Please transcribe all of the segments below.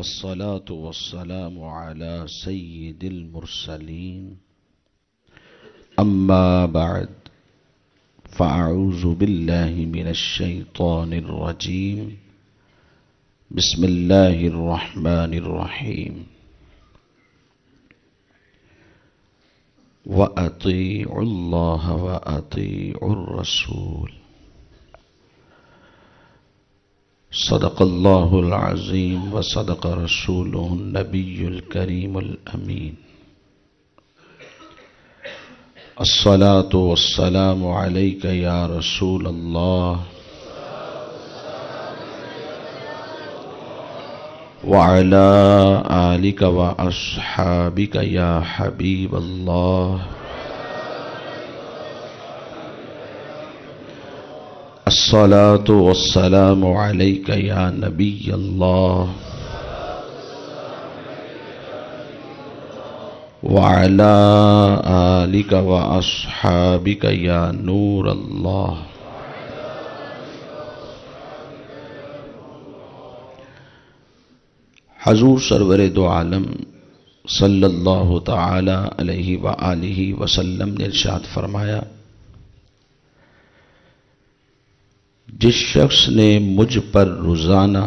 الصلاة والسلام على سيد المرسلين أما بعد فأعوذ بالله من الشيطان الرجيم بسم الله الرحمن الرحيم وأطيعوا الله وأطيعوا الرسول صدق الله العظيم وصدق رسوله النبي الكريم الأمين الصلاة والسلام عليك يا رسول الله وعلى آلك وأصحابك يا حبيب الله الصلاة والسلام عليك يا نبي الله وعلى آلك وأصحابك يا نور الله حضور سرور دو عالم صلی اللہ تعالی علیہ وآلہ وسلم نے ارشاد فرمایا، جس شخص نے مجھ پر روزانہ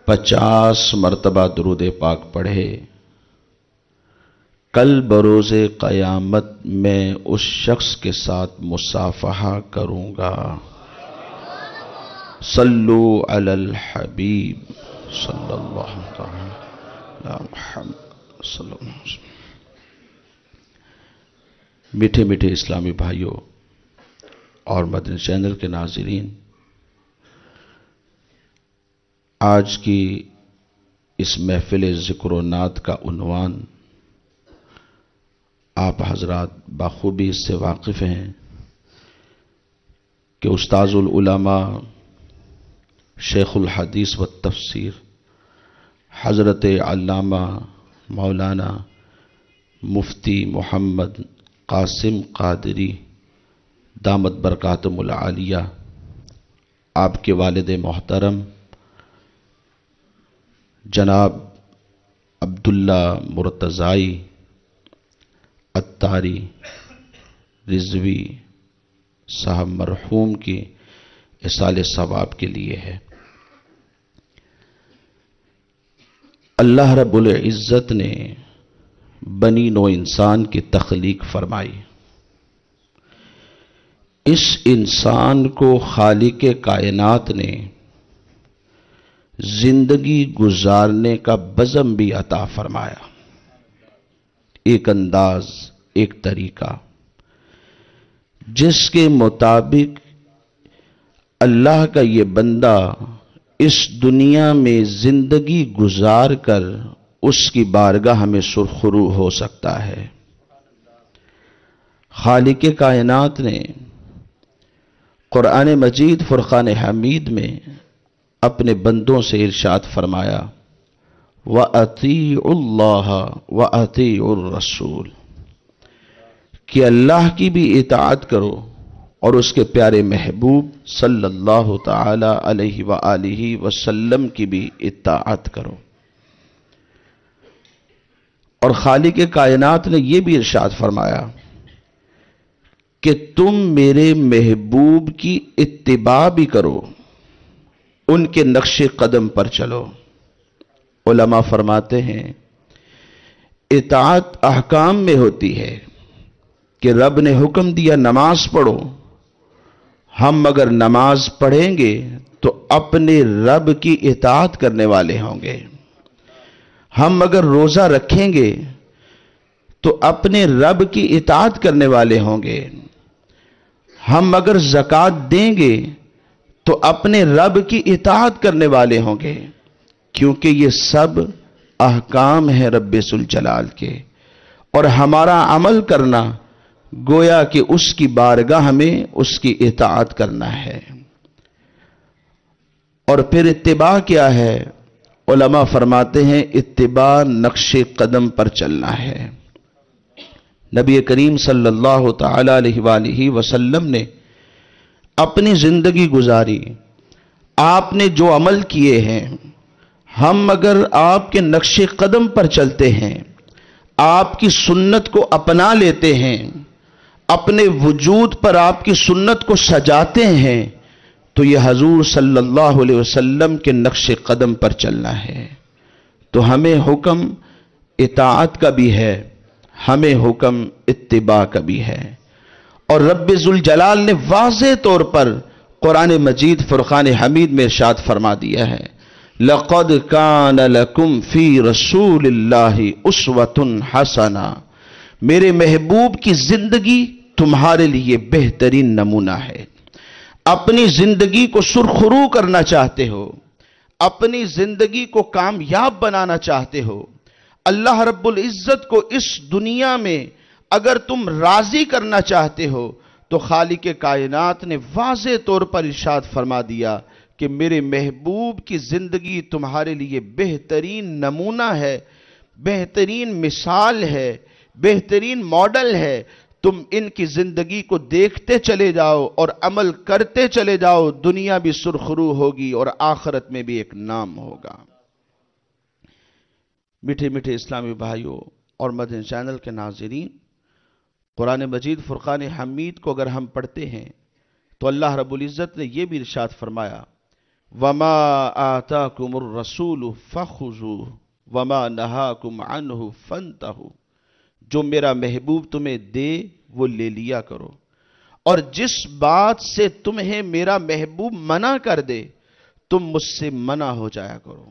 50 مرتبہ درود پاک پڑھے، کل بروز قیامت میں اس شخص کے ساتھ مصافحہ کروں گا۔ صلو علی الحبیب صلی اللہ تعالی محمد صلی اللہ علیہ وسلم۔ میٹھے میٹھے اسلامی بھائیوں اور مدنی چینل کے ناظرین، آج کی اس محفل ذکر و نعت کا عنوان آپ حضرات بخوبی اس سے واقف ہیں کہ استاذ العلماء شیخ الحدیث و تفسیر حضرت علامہ مولانا مفتی محمد قاسم قادری دامت برکاتہم العالیہ، آپ کے والد محترم جناب عبداللہ مرتضائی اتاری رضوی صاحب مرحوم کی اصال ثواب کے لیے ہے۔ اللہ رب العزت نے بنی نوع انسان کی تخلیق فرمائی، اس انسان کو خالق کائنات نے زندگی گزارنے کا بزم بھی عطا فرمایا، ایک انداز، ایک طریقہ جس کے مطابق اللہ کا یہ بندہ اس دنیا میں زندگی گزار کر اس کی بارگاہ میں سرخرو ہو سکتا ہے۔ خالق کائنات نے قرآن مجید فرقان حمید میں اپنے بندوں سے ارشاد فرمایا، وَأَطِيعُوا اللَّهَ وَأَطِيعُوا الرَّسُولَ، کہ اللہ کی بھی اطاعت کرو اور اس کے پیارے محبوب صلی اللہ تعالی علیہ وآلہ وسلم کی بھی اطاعت کرو۔ اور خالق کائنات نے یہ بھی ارشاد فرمایا کہ تم میرے محبوب کی اتباع بھی کرو، ان کے نقش قدم پر چلو۔ علماء فرماتے ہیں اطاعت احکام میں ہوتی ہے کہ رب نے حکم دیا نماز پڑھو، ہم اگر نماز پڑھیں گے تو اپنے رب کی اطاعت کرنے والے ہوں گے، ہم اگر روزہ رکھیں گے تو اپنے رب کی اطاعت کرنے والے ہوں گے، ہم اگر زکوٰۃ دیں گے تو اپنے رب کی اطاعت کرنے والے ہوں گے، کیونکہ یہ سب احکام ہیں رب ذوالجلال کے، اور ہمارا عمل کرنا گویا کہ اس کی بارگاہ میں اس کی اطاعت کرنا ہے۔ اور پھر اتباع کیا ہے؟ علماء فرماتے ہیں اتباع نقش قدم پر چلنا ہے۔ نبی کریم صلی اللہ تعالی علیہ وآلہ وسلم نے اپنی زندگی گزاری، آپ نے جو عمل کیے ہیں ہم اگر آپ کے نقش قدم پر چلتے ہیں، آپ کی سنت کو اپنا لیتے ہیں، اپنے وجود پر آپ کی سنت کو سجاتے ہیں، تو یہ حضور صلی اللہ علیہ وسلم کے نقش قدم پر چلنا ہے۔ تو ہمیں حکم اطاعت کا بھی ہے، ہمیں حکم اتباع کا بھی ہے۔ اور رب ذوالجلال نے واضح طور پر قرآن مجید فرقان حمید میں ارشاد فرما دیا ہے، لَقَدْ كَانَ لَكُمْ فِي رَسُولِ اللَّهِ أُسْوَةٌ حَسَنَةٌ، میرے محبوب کی زندگی تمہارے لیے بہترین نمونہ ہے۔ اپنی زندگی کو سرخرو کرنا چاہتے ہو، اپنی زندگی کو کامیاب بنانا چاہتے ہو، اللہ رب العزت کو اس دنیا میں اگر تم راضی کرنا چاہتے ہو، تو خالق کائنات نے واضح طور پر ارشاد فرما دیا کہ میرے محبوب کی زندگی تمہارے لیے بہترین نمونہ ہے، بہترین مثال ہے، بہترین ماڈل ہے۔ تم ان کی زندگی کو دیکھتے چلے جاؤ اور عمل کرتے چلے جاؤ، دنیا بھی سرخرو ہوگی اور آخرت میں بھی ایک نام ہوگا۔ میٹھے میٹھے اسلامی بھائیوں اور مدنی چینل کے ناظرین، قرآن مجید فرقان حمید کو اگر ہم پڑھتے ہیں تو اللہ رب العزت نے یہ بھی ارشاد فرمایا، وَمَا آتَاكُمُ الرَّسُولُ فَخُذُوهُ وَمَا نَهَاكُمْ عَنْهُ فَانْتَهُوا، جو میرا محبوب تمہیں دے وہ لے لیا کرو، اور جس بات سے تمہیں میرا محبوب منع کر دے تم مجھ سے منع ہو جایا کرو۔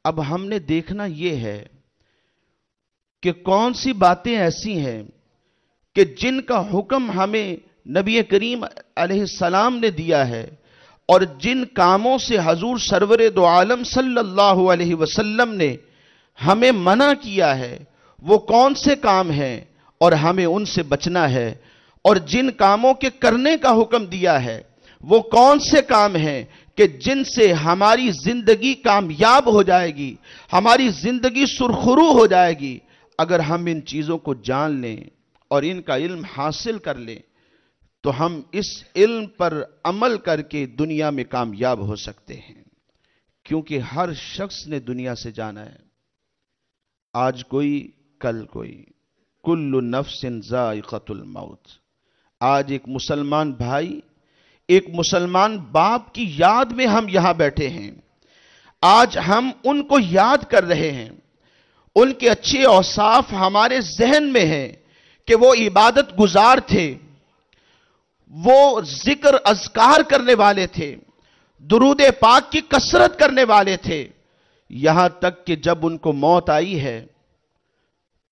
اب ہم نے دیکھنا یہ ہے کہ کون سی باتیں ایسی ہیں کہ جن کا حکم ہمیں نبی کریم علیہ السلام نے دیا ہے، اور جن کاموں سے حضور سرور دو عالم صلی اللہ علیہ وسلم نے ہمیں منع کیا ہے، وہ کون سے کام ہیں اور ہمیں ان سے بچنا ہے، اور جن کاموں کے کرنے کا حکم دیا ہے وہ کون سے کام ہیں کہ جن سے ہماری زندگی کامیاب ہو جائے گی، ہماری زندگی سرخرو ہو جائے گی۔ اگر ہم ان چیزوں کو جان لیں اور ان کا علم حاصل کر لیں تو ہم اس علم پر عمل کر کے دنیا میں کامیاب ہو سکتے ہیں، کیونکہ ہر شخص نے دنیا سے جانا ہے، آج کوئی کل کوئی، کل نفس ذائقۃ الموت۔ آج ایک مسلمان بھائی، ایک مسلمان باپ کی یاد میں ہم یہاں بیٹھے ہیں، آج ہم ان کو یاد کر رہے ہیں، ان کے اچھے اوصاف ہمارے ذہن میں ہیں کہ وہ عبادت گزار تھے، وہ ذکر اذکار کرنے والے تھے، درود پاک کی کثرت کرنے والے تھے، یہاں تک کہ جب ان کو موت آئی ہے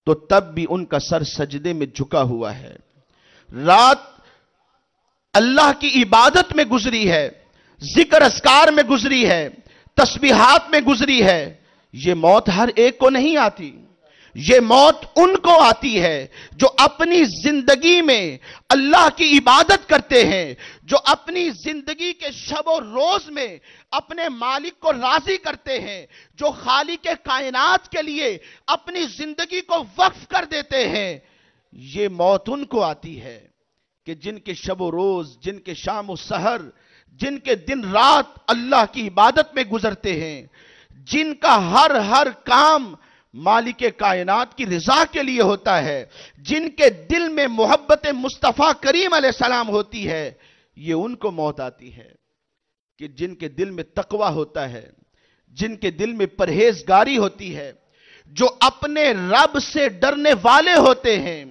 تو تب بھی ان کا سر سجدے میں جھکا ہوا ہے، رات اللہ کی عبادت میں گزری ہے، ذکر اذکار میں گزری ہے، تسبیحات میں گزری ہے۔ یہ موت ہر ایک کو نہیں آتی، یہ موت ان کو آتی ہے جو اپنی زندگی میں اللہ کی عبادت کرتے ہیں، جو اپنی زندگی کے شب و روز میں اپنے مالک کو راضی کرتے ہیں، جو خالق کائنات کے لیے اپنی زندگی کو وقف کر دیتے ہیں۔ یہ موت ان کو آتی ہے کہ جن کے شب و روز، جن کے شام و سحر، جن کے دن رات اللہ کی عبادت میں گزرتے ہیں، جن کا ہر کام مالک کائنات کی رضا کے لیے ہوتا ہے، جن کے دل میں محبت مصطفیٰ کریم علیہ السلام ہوتی ہے، یہ ان کو موت آتی ہے کہ جن کے دل میں تقوی ہوتا ہے، جن کے دل میں پرہیزگاری ہوتی ہے، جو اپنے رب سے ڈرنے والے ہوتے ہیں،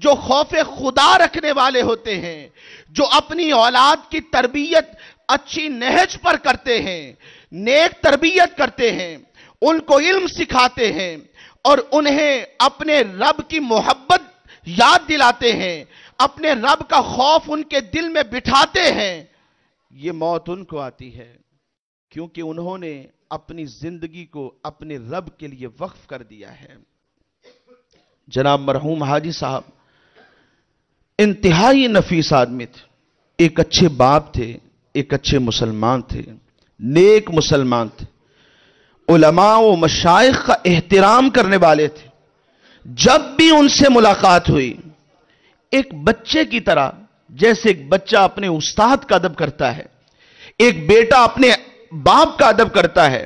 جو خوف خدا رکھنے والے ہوتے ہیں، جو اپنی اولاد کی تربیت اچھی نہج پر کرتے ہیں، نیک تربیت کرتے ہیں، ان کو علم سکھاتے ہیں اور انہیں اپنے رب کی محبت یاد دلاتے ہیں، اپنے رب کا خوف ان کے دل میں بٹھاتے ہیں، یہ موت ان کو آتی ہے کیونکہ انہوں نے اپنی زندگی کو اپنے رب کے لیے وقف کر دیا ہے۔ جناب مرحوم حاجی صاحب انتہائی نفیس آدمی تھے، ایک اچھے باپ تھے، ایک اچھے مسلمان تھے، نیک مسلمان تھے، علماء و مشائخ کا احترام کرنے والے تھے۔ جب بھی ان سے ملاقات ہوئی ایک بچے کی طرح، جیسے ایک بچہ اپنے استاد کا ادب کرتا ہے، ایک بیٹا اپنے باپ کا ادب کرتا ہے،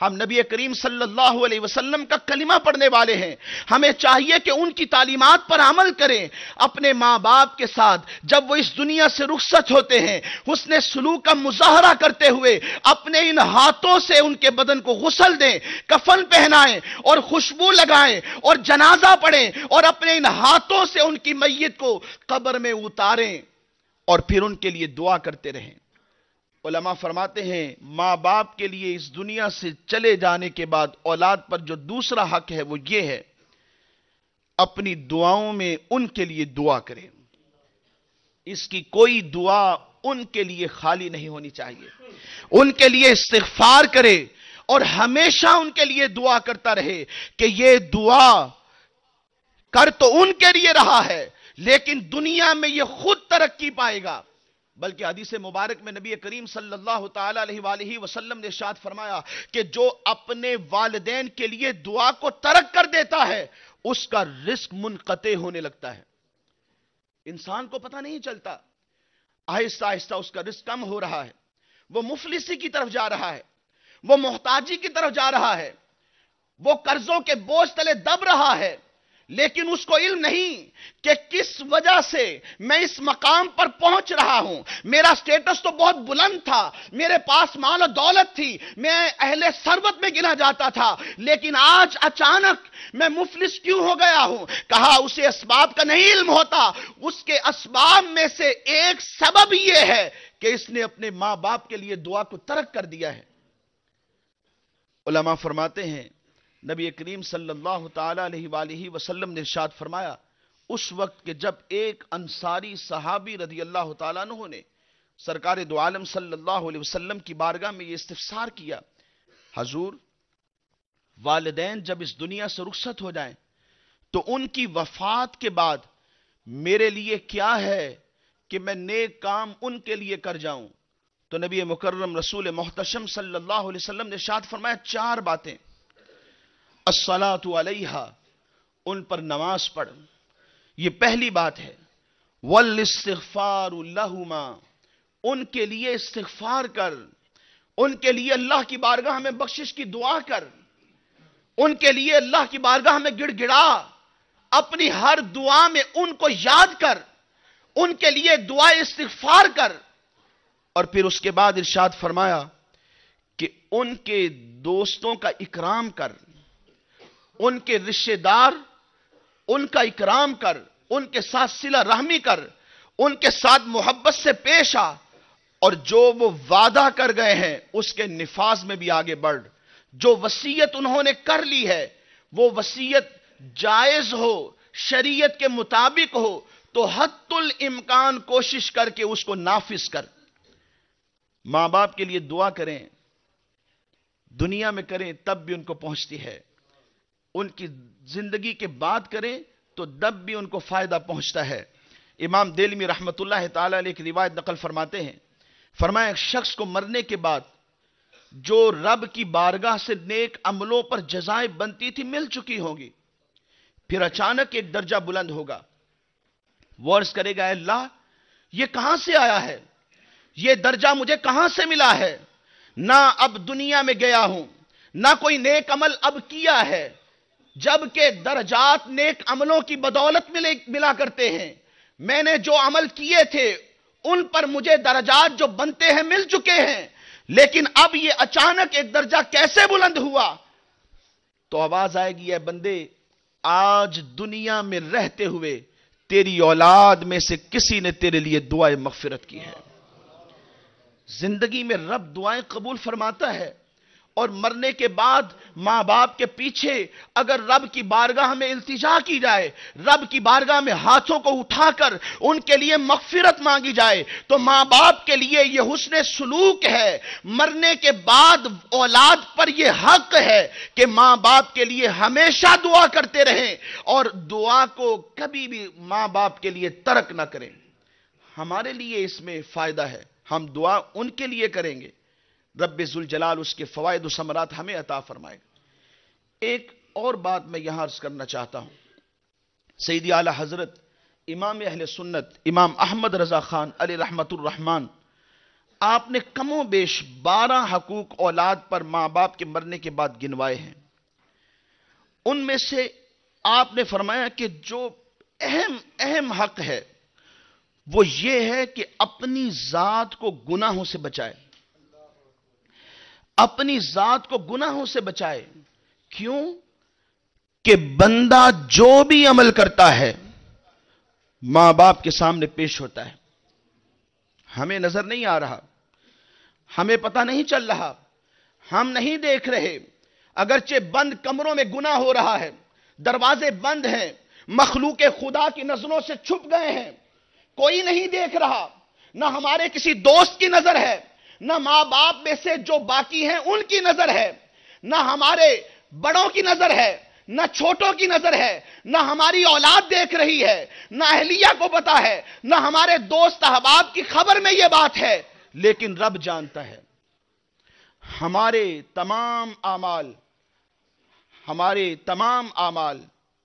ہم نبی کریم صلی اللہ علیہ وسلم کا کلمہ پڑھنے والے ہیں. ہمیں چاہیے کہ ان کی تعلیمات پر عمل کریں. اپنے ماں باپ کے ساتھ جب وہ اس دنیا سے رخصت ہوتے ہیں حسن سلوک کا مظاہرہ کرتے ہوئے اپنے ان ہاتھوں سے ان کے بدن کو غسل دیں, کفن پہنائیں اور خوشبو لگائیں اور جنازہ پڑھیں اور اپنے ان ہاتھوں سے ان کی میت کو قبر میں اتاریں اور پھر ان کے لیے دعا کرتے رہیں. علماء فرماتے ہیں ماں باپ کے لیے اس دنیا سے چلے جانے کے بعد اولاد پر جو دوسرا حق ہے وہ یہ ہے, اپنی دعاؤں میں ان کے لیے دعا کریں. اس کی کوئی دعا ان کے لیے خالی نہیں ہونی چاہیے. ان کے لیے استغفار کرے اور ہمیشہ ان کے لیے دعا کرتا رہے کہ یہ دعا کر تو ان کے لیے رہا ہے لیکن دنیا میں یہ خود ترقی پائے گا. بلکہ حدیث مبارک میں نبی کریم صلی اللہ تعالی علیہ وآلہ وسلم نے ارشاد فرمایا کہ جو اپنے والدین کے لیے دعا کو ترک کر دیتا ہے اس کا رزق منقطع ہونے لگتا ہے. انسان کو پتہ نہیں چلتا, آہستہ آہستہ اس کا رزق کم ہو رہا ہے, وہ مفلسی کی طرف جا رہا ہے, وہ محتاجی کی طرف جا رہا ہے, وہ قرضوں کے بوجھ تلے دب رہا ہے, لیکن اس کو علم نہیں کہ کس وجہ سے میں اس مقام پر پہنچ رہا ہوں. میرا سٹیٹس تو بہت بلند تھا, میرے پاس مال و دولت تھی, میں اہل ثروت میں گنا جاتا تھا, لیکن آج اچانک میں مفلس کیوں ہو گیا ہوں؟ کہا اسے اسباب کا نہیں علم ہوتا, اس کے اسباب میں سے ایک سبب یہ ہے کہ اس نے اپنے ماں باپ کے لیے دعا کو ترک کر دیا ہے. علماء فرماتے ہیں نبی کریم صلی اللہ تعالی علیہ وآلہ وسلم نے ارشاد فرمایا اس وقت کہ جب ایک انصاری صحابی رضی اللہ تعالیٰ عنہ نے سرکار دو عالم صلی اللہ علیہ وسلم کی بارگاہ میں یہ استفسار کیا, حضور والدین جب اس دنیا سے رخصت ہو جائیں تو ان کی وفات کے بعد میرے لیے کیا ہے کہ میں نیک کام ان کے لیے کر جاؤں؟ تو نبی مکرم رسول محتشم صلی اللہ علیہ وسلم نے ارشاد فرمایا 4 باتیں. الصلاۃ علیہا, ان پر نماز پڑھ, یہ پہلی بات ہے. والاستغفار لہما, ان کے لیے استغفار کر, ان کے لیے اللہ کی بارگاہ میں بخشش کی دعا کر, ان کے لیے اللہ کی بارگاہ میں گڑ گڑا, اپنی ہر دعا میں ان کو یاد کر, ان کے لیے دعا استغفار کر. اور پھر اس کے بعد ارشاد فرمایا کہ ان کے دوستوں کا اکرام کر, ان کے رشتہ دار ان کا اکرام کر, ان کے ساتھ صلہ رحمی کر, ان کے ساتھ محبت سے پیش آ, اور جو وہ وعدہ کر گئے ہیں اس کے نفاذ میں بھی آگے بڑھ. جو وصیت انہوں نے کر لی ہے وہ وصیت جائز ہو, شریعت کے مطابق ہو تو حتی الامکان کوشش کر کے اس کو نافذ کر. ماں باپ کے لیے دعا کریں, دنیا میں کریں تب بھی ان کو پہنچتی ہے, ان کی زندگی کے بعد کریں تو تب بھی ان کو فائدہ پہنچتا ہے. امام دیلمی رحمت اللہ تعالی علیہ کی روایت نقل فرماتے ہیں, فرمایا ایک شخص کو مرنے کے بعد جو رب کی بارگاہ سے نیک عملوں پر جزائیں بنتی تھی مل چکی ہوں گی, پھر اچانک ایک درجہ بلند ہوگا. وہ عرض کرے گا, اے اللہ یہ کہاں سے آیا ہے, یہ درجہ مجھے کہاں سے ملا ہے؟ نہ اب دنیا میں گیا ہوں, نہ کوئی نیک عمل اب کیا ہے, جبکہ درجات نیک عملوں کی بدولت ملا کرتے ہیں. میں نے جو عمل کیے تھے ان پر مجھے درجات جو بنتے ہیں مل چکے ہیں, لیکن اب یہ اچانک ایک درجہ کیسے بلند ہوا؟ تو آواز آئے گی, اے بندے آج دنیا میں رہتے ہوئے تیری اولاد میں سے کسی نے تیرے لیے دعائیں مغفرت کی ہے. زندگی میں رب دعائیں قبول فرماتا ہے, اور مرنے کے بعد ماں باپ کے پیچھے اگر رب کی بارگاہ میں التجا کی جائے, رب کی بارگاہ میں ہاتھوں کو اٹھا کر ان کے لیے مغفرت مانگی جائے, تو ماں باپ کے لیے یہ حسن سلوک ہے. مرنے کے بعد اولاد پر یہ حق ہے کہ ماں باپ کے لیے ہمیشہ دعا کرتے رہیں اور دعا کو کبھی بھی ماں باپ کے لیے ترک نہ کریں. ہمارے لیے اس میں فائدہ ہے, ہم دعا ان کے لیے کریں گے, رب ذوالجلال اس کے فوائد و ثمرات ہمیں عطا فرمائے گا. ایک اور بات میں یہاں عرض کرنا چاہتا ہوں. سیدی اعلی حضرت امام اہل سنت امام احمد رضا خان علیہ رحمت الرحمن آپ نے کم و بیش 12 حقوق اولاد پر ماں باپ کے مرنے کے بعد گنوائے ہیں. ان میں سے آپ نے فرمایا کہ جو اہم حق ہے وہ یہ ہے کہ اپنی ذات کو گناہوں سے بچائے. اپنی ذات کو گناہوں سے بچائے. کیوں؟ کہ بندہ جو بھی عمل کرتا ہے ماں باپ کے سامنے پیش ہوتا ہے. ہمیں نظر نہیں آ رہا، ہمیں پتہ نہیں چل رہا، ہم نہیں دیکھ رہے. اگرچہ بند کمروں میں گناہ ہو رہا ہے، دروازے بند ہیں، مخلوق خدا کی نظروں سے چھپ گئے ہیں، کوئی نہیں دیکھ رہا. نہ ہمارے کسی دوست کی نظر ہے، نہ ماں باپ میں سے جو باقی ہیں ان کی نظر ہے، نہ ہمارے بڑوں کی نظر ہے، نہ چھوٹوں کی نظر ہے، نہ ہماری اولاد دیکھ رہی ہے، نہ اہلیہ کو پتا ہے، نہ ہمارے دوست احباب کی خبر میں یہ بات ہے. لیکن رب جانتا ہے. ہمارے تمام اعمال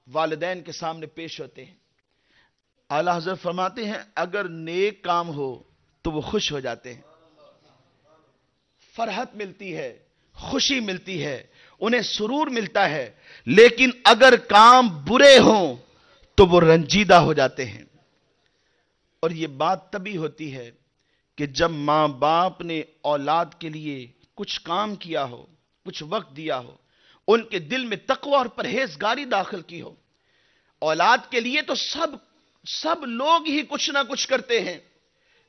والدین کے سامنے پیش ہوتے ہیں. اعلیٰ حضرت فرماتے ہیں اگر نیک کام ہو تو وہ خوش ہو جاتے ہیں، فرحت ملتی ہے، خوشی ملتی ہے، انہیں سرور ملتا ہے. لیکن اگر کام برے ہوں تو وہ رنجیدہ ہو جاتے ہیں. اور یہ بات تبھی ہوتی ہے کہ جب ماں باپ نے اولاد کے لیے کچھ کام کیا ہو، کچھ وقت دیا ہو، ان کے دل میں تقوی اور پرہیزگاری داخل کی ہو. اولاد کے لیے تو سب لوگ ہی کچھ نہ کچھ کرتے ہیں.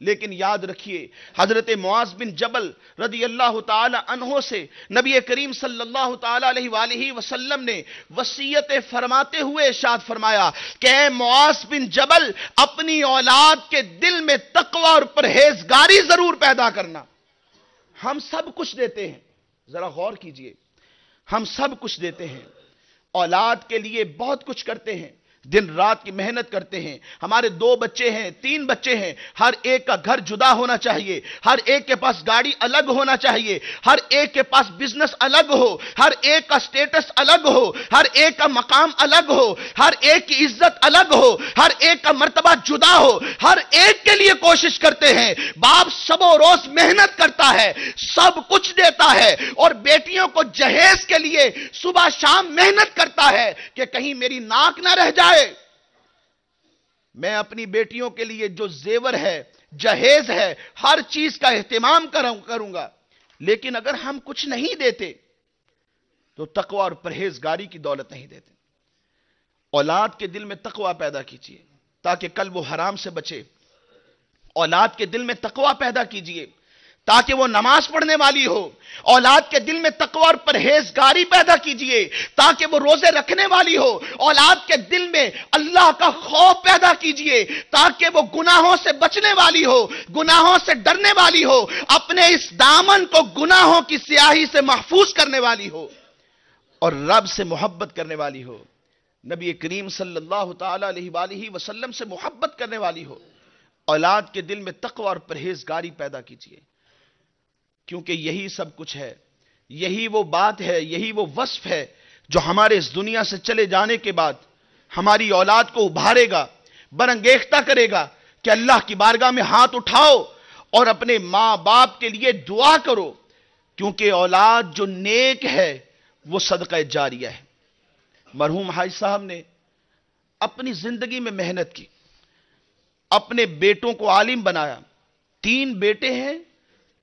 لیکن یاد رکھیے حضرت معاذ بن جبل رضی اللہ تعالی عنہ سے نبی کریم صلی اللہ تعالی علیہ وآلہ وسلم نے وصیت فرماتے ہوئے ارشاد فرمایا کہ اے معاذ بن جبل اپنی اولاد کے دل میں تقوی اور پرہیزگاری ضرور پیدا کرنا. ہم سب کچھ دیتے ہیں، ذرا غور کیجئے، ہم سب کچھ دیتے ہیں، اولاد کے لیے بہت کچھ کرتے ہیں، دن رات کی محنت کرتے ہیں. ہمارے 2 بچے ہیں، 3 بچے ہیں، ہر ایک کا گھر جدا ہونا چاہیے، ہر ایک کے پاس گاڑی الگ ہونا چاہیے، ہر ایک کے پاس بزنس الگ ہو، ہر ایک کا سٹیٹس الگ ہو، ہر ایک کا مقام الگ ہو، ہر ایک کی عزت الگ ہو، ہر ایک کا مرتبہ جدا ہو. ہر ایک کے لیے کوشش کرتے ہیں. باپ شب و روز محنت کرتا ہے، سب کچھ دیتا ہے، اور بیٹیوں کو جہیز کے لیے صبح شام محنت کرتا ہے کہ کہیں میری ناک نہ رہ جائے. میں اپنی بیٹیوں کے لیے جو زیور ہے، جہیز ہے، ہر چیز کا اہتمام کروں گا. لیکن اگر ہم کچھ نہیں دیتے تو تقوی اور پرہیزگاری کی دولت نہیں دیتے. اولاد کے دل میں تقوی پیدا کیجیے تاکہ کل وہ حرام سے بچے. اولاد کے دل میں تقوی پیدا کیجیے تاکہ وہ نماز پڑھنے والی ہو. اولاد کے دل میں تقوی اور پرہیزگاری پیدا کیجئے تاکہ وہ روزے رکھنے والی ہو. اولاد کے دل میں اللہ کا خوف پیدا کیجئے تاکہ وہ گناہوں سے بچنے والی ہو، گناہوں سے ڈرنے والی ہو، اپنے اس دامن کو گناہوں کی سیاہی سے محفوظ کرنے والی ہو اور رب سے محبت کرنے والی ہو، نبی کریم صلی اللہ تعالی علیہ وآلہ وسلم سے محبت کرنے والی ہو. اولاد کے دل میں تقوی اور پرہیزگاری پیدا کیجئے، کیونکہ یہی سب کچھ ہے، یہی وہ بات ہے، یہی وہ وصف ہے جو ہمارے اس دنیا سے چلے جانے کے بعد ہماری اولاد کو ابھارے گا، برانگیختہ کرے گا کہ اللہ کی بارگاہ میں ہاتھ اٹھاؤ اور اپنے ماں باپ کے لیے دعا کرو، کیونکہ اولاد جو نیک ہے وہ صدقہ جاریہ ہے. مرحوم حاج صاحب نے اپنی زندگی میں محنت کی، اپنے بیٹوں کو عالم بنایا. 3 بیٹے ہیں،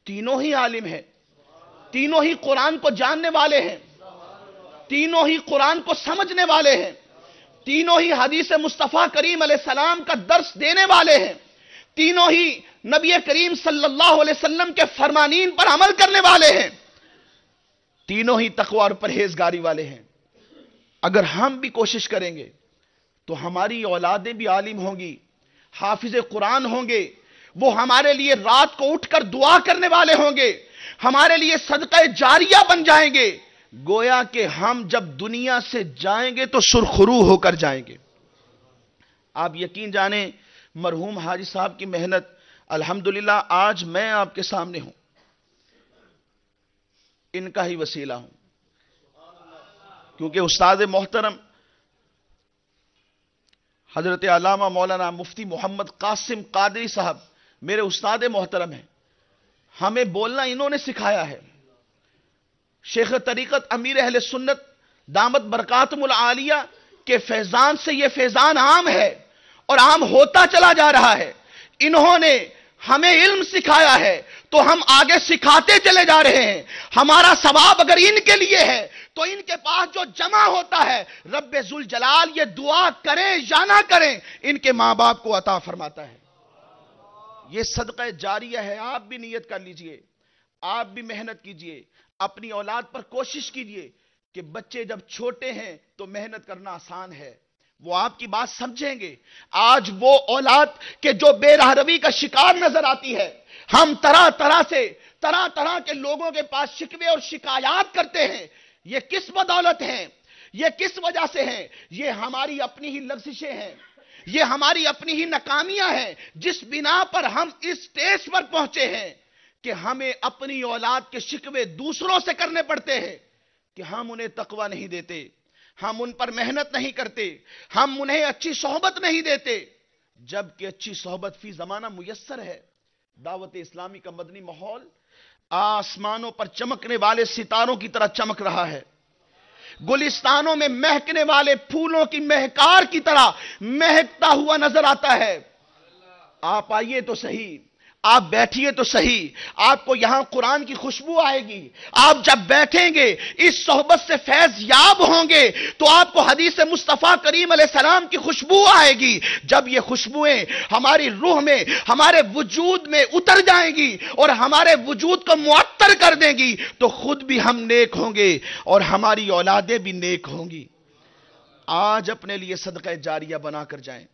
تینوں ہی عالم ہیں، تینوں ہی قرآن کو جاننے والے ہیں، تینوں ہی قرآن کو سمجھنے والے ہیں، تینوں ہی حدیث مصطفیٰ کریم علیہ السلام کا درس دینے والے ہیں، تینوں ہی نبی کریم صلی اللہ علیہ وسلم کے فرمانین پر عمل کرنے والے ہیں، تینوں ہی تقوی اور پرہیزگاری والے ہیں. اگر ہم بھی کوشش کریں گے تو ہماری اولادیں بھی عالم ہوں گی، حافظ قرآن ہوں گے، وہ ہمارے لیے رات کو اٹھ کر دعا کرنے والے ہوں گے، ہمارے لیے صدقہ جاریہ بن جائیں گے. گویا کہ ہم جب دنیا سے جائیں گے تو سرخرو ہو کر جائیں گے. آپ یقین جانیں مرحوم حاجی صاحب کی محنت، الحمدللہ آج میں آپ کے سامنے ہوں، ان کا ہی وسیلہ ہوں. کیونکہ استاد محترم حضرت علامہ مولانا مفتی محمد قاسم قادری صاحب میرے استاد محترم ہیں. ہمیں بولنا انہوں نے سکھایا ہے. شیخ طریقت امیر اہل سنت دامت برکاتہم العالیہ کے فیضان سے یہ فیضان عام ہے اور عام ہوتا چلا جا رہا ہے. انہوں نے ہمیں علم سکھایا ہے تو ہم آگے سکھاتے چلے جا رہے ہیں. ہمارا ثواب اگر ان کے لیے ہے تو ان کے پاس جو جمع ہوتا ہے رب ذوالجلال یہ دعا کریں یا نہ کریں ان کے ماں باپ کو عطا فرماتا ہے. یہ صدقہ جاریہ ہے. آپ بھی نیت کر لیجئے, آپ بھی محنت کیجئے, اپنی اولاد پر کوشش کیجئے کہ بچے جب چھوٹے ہیں تو محنت کرنا آسان ہے, وہ آپ کی بات سمجھیں گے. آج وہ اولاد کہ جو بے راہ روی کا شکار نظر آتی ہے, ہم طرح طرح کے لوگوں کے پاس شکوے اور شکایات کرتے ہیں, یہ کس بدولت ہیں, یہ کس وجہ سے ہیں؟ یہ ہماری اپنی ہی لغزشیں ہیں, یہ ہماری اپنی ہی ناکامیاں ہیں جس بنا پر ہم اس سٹیج پر پہنچے ہیں کہ ہمیں اپنی اولاد کے شکوے دوسروں سے کرنے پڑتے ہیں کہ ہم انہیں تقوی نہیں دیتے, ہم ان پر محنت نہیں کرتے, ہم انہیں اچھی صحبت نہیں دیتے, جبکہ اچھی صحبت فی زمانہ میسر ہے. دعوت اسلامی کا مدنی ماحول آسمانوں پر چمکنے والے ستاروں کی طرح چمک رہا ہے, گلستانوں میں مہکنے والے پھولوں کی مہکار کی طرح مہکتا ہوا نظر آتا ہے. آپ آئیے تو صحیح, آپ بیٹھیے تو صحیح, آپ کو یہاں قرآن کی خوشبو آئے گی. آپ جب بیٹھیں گے اس صحبت سے فیض یاب ہوں گے تو آپ کو حدیث مصطفیٰ کریم علیہ السلام کی خوشبو آئے گی. جب یہ خوشبوئیں ہماری روح میں, ہمارے وجود میں اتر جائیں گی اور ہمارے وجود کو معطر کر دیں گی تو خود بھی ہم نیک ہوں گے اور ہماری اولادیں بھی نیک ہوں گی. آج اپنے لیے صدقہ جاریہ بنا کر جائیں.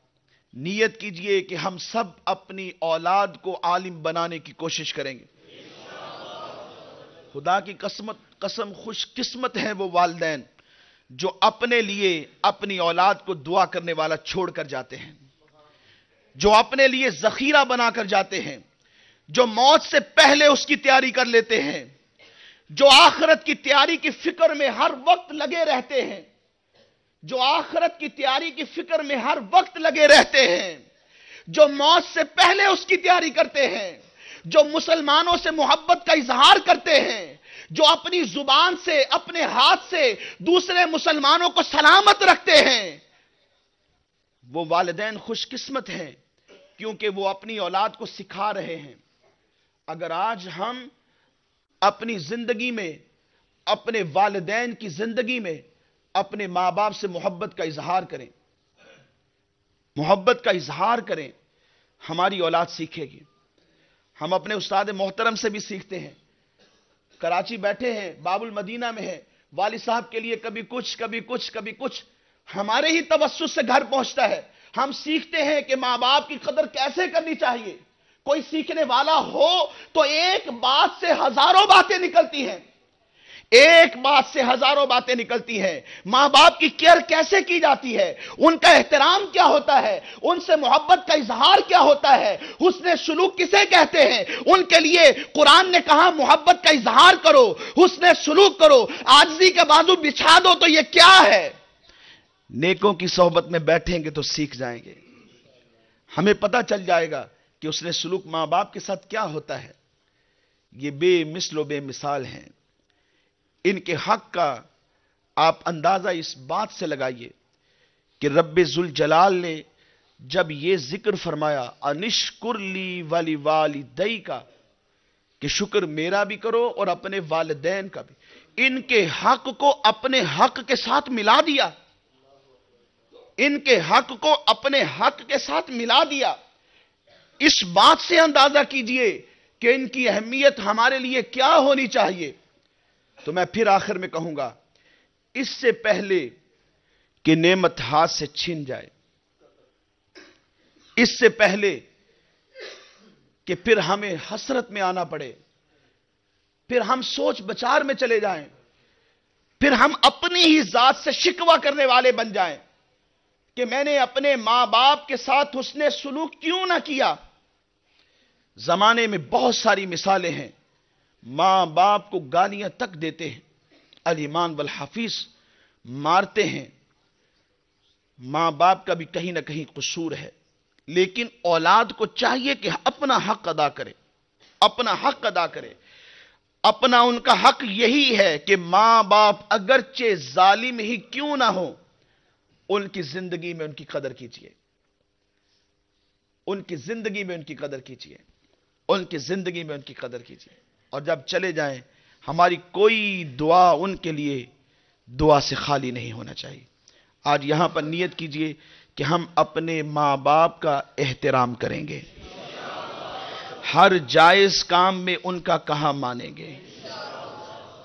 نیت کیجئے کہ ہم سب اپنی اولاد کو عالم بنانے کی کوشش کریں گے. خدا کی قسم خوش قسمت ہیں وہ والدین جو اپنے لیے اپنی اولاد کو دعا کرنے والا چھوڑ کر جاتے ہیں, جو اپنے لیے ذخیرہ بنا کر جاتے ہیں, جو موت سے پہلے اس کی تیاری کر لیتے ہیں, جو آخرت کی تیاری کی فکر میں ہر وقت لگے رہتے ہیں, جو آخرت کی تیاری کی فکر میں ہر وقت لگے رہتے ہیں, جو موت سے پہلے اس کی تیاری کرتے ہیں, جو مسلمانوں سے محبت کا اظہار کرتے ہیں, جو اپنی زبان سے اپنے ہاتھ سے دوسرے مسلمانوں کو سلامت رکھتے ہیں, وہ والدین خوش قسمت ہیں کیونکہ وہ اپنی اولاد کو سکھا رہے ہیں. اگر آج ہم اپنی زندگی میں, اپنے والدین کی زندگی میں اپنے ماں باپ سے محبت کا اظہار کریں, محبت کا اظہار کریں, ہماری اولاد سیکھے گی. ہم اپنے استاد محترم سے بھی سیکھتے ہیں. کراچی بیٹھے ہیں, باب المدینہ میں ہیں, والد صاحب کے لیے کبھی کچھ ہمارے ہی توسط سے گھر پہنچتا ہے. ہم سیکھتے ہیں کہ ماں باپ کی قدر کیسے کرنی چاہیے. کوئی سیکھنے والا ہو تو ایک بات سے ہزاروں باتیں نکلتی ہیں, ایک بات سے ہزاروں باتیں نکلتی ہیں. ماں باپ کی کیئر کیسے کی جاتی ہے, ان کا احترام کیا ہوتا ہے, ان سے محبت کا اظہار کیا ہوتا ہے, حسن سلوک کسے کہتے ہیں. ان کے لیے قرآن نے کہا محبت کا اظہار کرو, حسن سلوک کرو, عاجزی کا بازو بچھا دو, تو یہ کیا ہے. نیکوں کی صحبت میں بیٹھیں گے تو سیکھ جائیں گے. ہمیں پتہ چل جائے گا کہ حسن سلوک ماں باپ کے ساتھ کیا ہوتا ہے. یہ بے مثل و بے مثال ہیں. ان کے حق کا آپ اندازہ اس بات سے لگائیے کہ رب ذوالجلال نے جب یہ ذکر فرمایا انشکر لی ولی والدی کا, کہ شکر میرا بھی کرو اور اپنے والدین کا بھی, ان کے حق کو اپنے حق کے ساتھ ملا دیا, ان کے حق کو اپنے حق کے ساتھ ملا دیا. اس بات سے اندازہ کیجئے کہ ان کی اہمیت ہمارے لیے کیا ہونی چاہیے. تو میں پھر آخر میں کہوں گا, اس سے پہلے کہ نعمت ہاتھ سے چھن جائے, اس سے پہلے کہ پھر ہمیں حسرت میں آنا پڑے, پھر ہم سوچ بچار میں چلے جائیں, پھر ہم اپنی ہی ذات سے شکوہ کرنے والے بن جائیں کہ میں نے اپنے ماں باپ کے ساتھ حسن سلوک کیوں نہ کیا. زمانے میں بہت ساری مثالیں ہیں. ماں باپ کو گالیاں تک دیتے ہیں, الایمان والحفیظ مارتے ہیں. ماں باپ کا بھی کہیں نہ کہیں قصور ہے, لیکن اولاد کو چاہیے کہ اپنا حق ادا کرے. اپنا حق ادا کرے. اپنا ان کا حق یہی ہے کہ ماں باپ اگرچہ ظالم ہی کیوں نہ ہو، ان کی زندگی میں ان کی قدر کیجئے. ان کی زندگی میں ان کی قدر کیجئے. ان کی زندگی میں ان کی قدر کیجئے. اور جب چلے جائیں ہماری کوئی دعا ان کے لیے دعا سے خالی نہیں ہونا چاہیے. آج یہاں پر نیت کیجئے کہ ہم اپنے ماں باپ کا احترام کریں گے، ہر جائز کام میں ان کا کہا مانیں گے،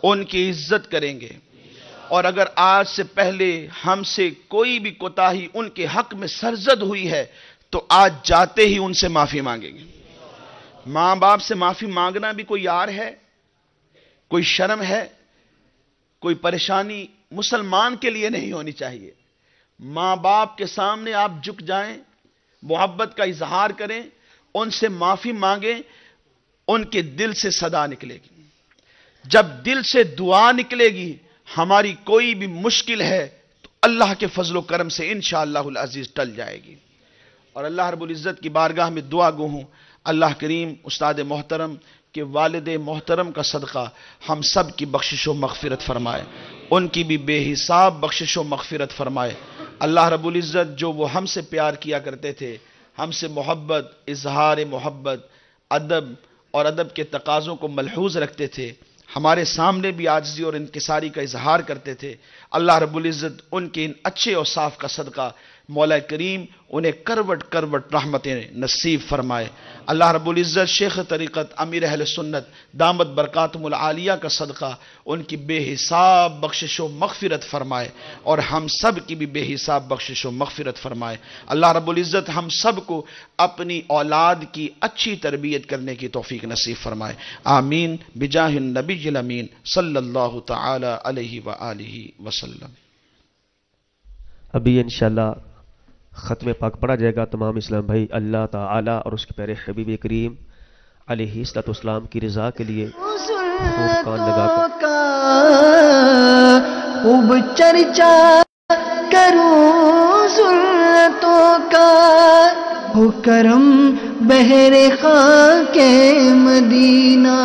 ان کی عزت کریں گے. اور اگر آج سے پہلے ہم سے کوئی بھی کوتاہی ان کے حق میں سرزد ہوئی ہے تو آج جاتے ہی ان سے معافی مانگیں گے. ماں باپ سے معافی مانگنا بھی کوئی یار ہے، کوئی شرم ہے، کوئی پریشانی مسلمان کے لیے نہیں ہونی چاہیے. ماں باپ کے سامنے آپ جھک جائیں، محبت کا اظہار کریں، ان سے معافی مانگیں، ان کے دل سے صدا نکلے گی. جب دل سے دعا نکلے گی ہماری کوئی بھی مشکل ہے تو اللہ کے فضل و کرم سے انشاءاللہ العزیز ٹل جائے گی. اور اللہ رب العزت کی بارگاہ میں دعا گو ہوں، اللہ کریم استاد محترم کے والد محترم کا صدقہ ہم سب کی بخشش و مغفرت فرمائے، ان کی بھی بے حساب بخشش و مغفرت فرمائے. اللہ رب العزت جو وہ ہم سے پیار کیا کرتے تھے، ہم سے محبت، اظہار محبت، ادب اور ادب کے تقاضوں کو ملحوظ رکھتے تھے، ہمارے سامنے بھی عاجزی اور انکساری کا اظہار کرتے تھے، اللہ رب العزت ان کے ان اچھے اور صاف کا صدقہ مولا کریم انہیں کروٹ کروٹ رحمتیں نصیب فرمائے. اللہ رب العزت شیخ طریقت امیر اہل سنت دامت برکاتہم العالیہ کا صدقہ ان کی بے حساب بخشش و مغفرت فرمائے اور ہم سب کی بھی بے حساب بخشش و مغفرت فرمائے. اللہ رب العزت ہم سب کو اپنی اولاد کی اچھی تربیت کرنے کی توفیق نصیب فرمائے. آمین بجاہ النبی الامین صلی اللہ تعالی علیہ وآلہ وسلم. ابھی انشاءاللہ ختم پاک پڑھا جائے گا. تمام اسلام بھائی اللہ تعالی اور اس کے پیارے حبیب کریم علیہ الصلوۃ والسلام کی رضا کے لیے خوب کان لگا کر خوب چرچا کروں سنتوں کا، ہو کرم بہر خاک مدینہ.